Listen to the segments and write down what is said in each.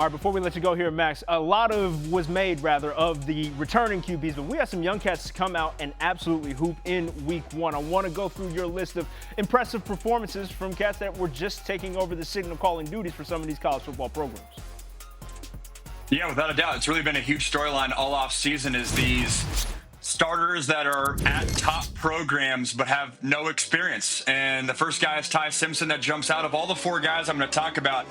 All right, before we let you go here, Max, a lot was made of the returning QBs, but we have some young cats come out and absolutely hoop in week one. I want to go through your list of impressive performances from cats that were just taking over the signal calling duties for some of these college football programs. Yeah, without a doubt. It's really been a huge storyline all off season is these starters that are at top programs but have no experience. And the first guy is Ty Simpson that jumps out of all the four guys I'm going to talk about.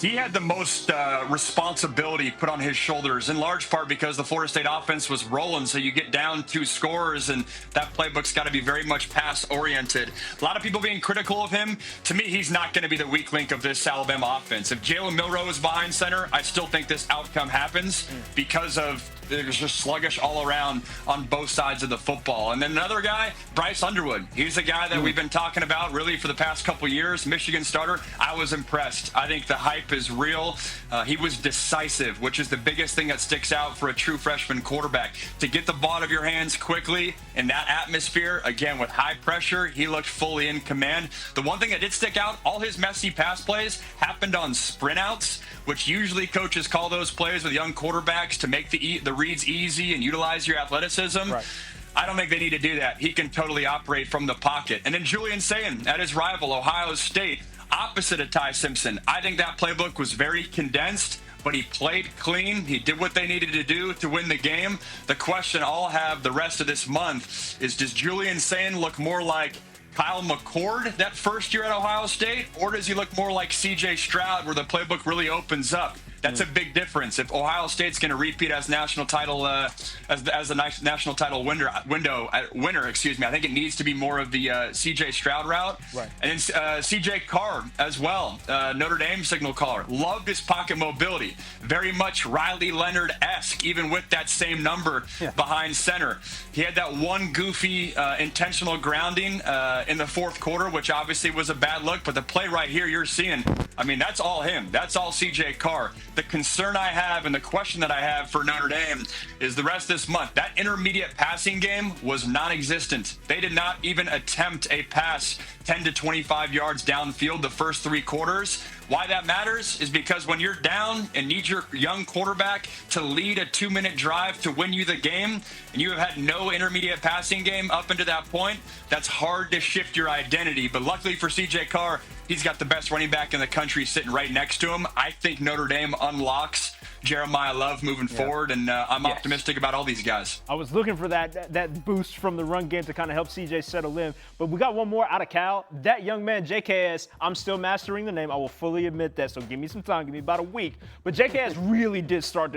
He had the most responsibility put on his shoulders, in large part because the Florida State offense was rolling, so you get down 2 scores, and that playbook's got to be very much pass-oriented. A lot of people being critical of him. To me, he's not going to be the weak link of this Alabama offense. If Jalen Milroe is behind center, I still think this outcome happens because of it was just sluggish all around on both sides of the football. And then another guy, Bryce Underwood. He's a guy that we've been talking about really for the past couple years, Michigan starter. I was impressed. I think the hype is real. He was decisive, which is the biggest thing that sticks out for a true freshman quarterback. To get the ball out of your hands quickly in that atmosphere, again, with high pressure, he looked fully in command. The one thing that did stick out, all his messy pass plays happened on sprint outs, which usually coaches call those plays with young quarterbacks to make the reads easy and utilize your athleticism. Right. I don't think they need to do that. He can totally operate from the pocket. And then Julian Sayin at his rival, Ohio State, opposite of Ty Simpson. I think that playbook was very condensed, but he played clean. He did what they needed to do to win the game. The question I'll have the rest of this month is, does Julian Sayin look more like Kyle McCord that first year at Ohio State, or does he look more like C.J. Stroud where the playbook really opens up? That's a big difference. If Ohio State's going to repeat as national title, as a national title winner, I think it needs to be more of the C.J. Stroud route. Right. And then C.J. Carr as well, Notre Dame signal caller. Loved his pocket mobility. Very much Riley Leonard-esque, even with that same number behind center. He had that one goofy intentional grounding in the fourth quarter, which obviously was a bad look. But the play right here you're seeing, I mean, that's all him. That's all C.J. Carr. The concern I have and the question that I have for Notre Dame is the rest of this month. That intermediate passing game was non-existent. They did not even attempt a pass 10 to 25 yards downfield the first 3 quarters. Why that matters is because when you're down and need your young quarterback to lead a 2-minute drive to win you the game, and you have had no intermediate passing game up until that point, that's hard to shift your identity. But luckily for C.J. Carr, he's got the best running back in the country sitting right next to him. I think Notre Dame unlocks Jeremiah Love moving forward, and I'm optimistic about all these guys. I was looking for that boost from the run game to kind of help CJ settle in, but we got one more out of Cal. That young man, JKS, I'm still mastering the name. I will fully admit that, so give me some time. Give me about a week. But JKS really did start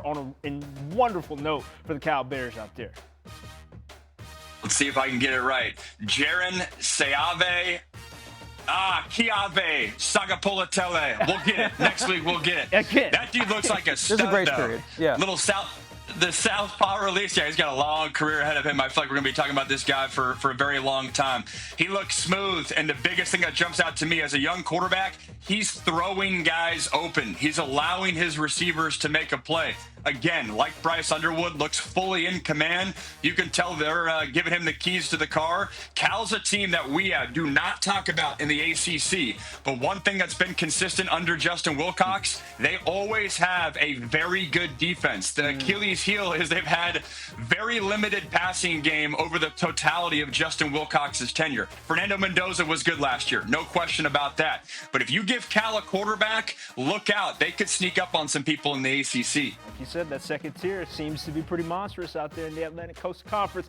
on a wonderful note for the Cal Bears out there. Let's see if I can get it right. Jaren Seave. Kiave Sagapolatele. We'll get it. Next week, we'll get it. Again. That dude looks like a stud, This is a grace though. period. Yeah. The Southpaw release. Yeah, he's got a long career ahead of him. I feel like we're going to be talking about this guy for a very long time. He looks smooth, and the biggest thing that jumps out to me as a young quarterback, he's throwing guys open. He's allowing his receivers to make a play. Again, like Bryce Underwood, looks fully in command. You can tell they're giving him the keys to the car. Cal's a team that we do not talk about in the ACC. But one thing that's been consistent under Justin Wilcox, they always have a very good defense. The Achilles heel is they've had very limited passing game over the totality of Justin Wilcox's tenure. Fernando Mendoza was good last year. No question about that. But if you give Cal a quarterback, look out. They could sneak up on some people in the ACC. Like you said, that second tier seems to be pretty monstrous out there in the Atlantic Coast Conference.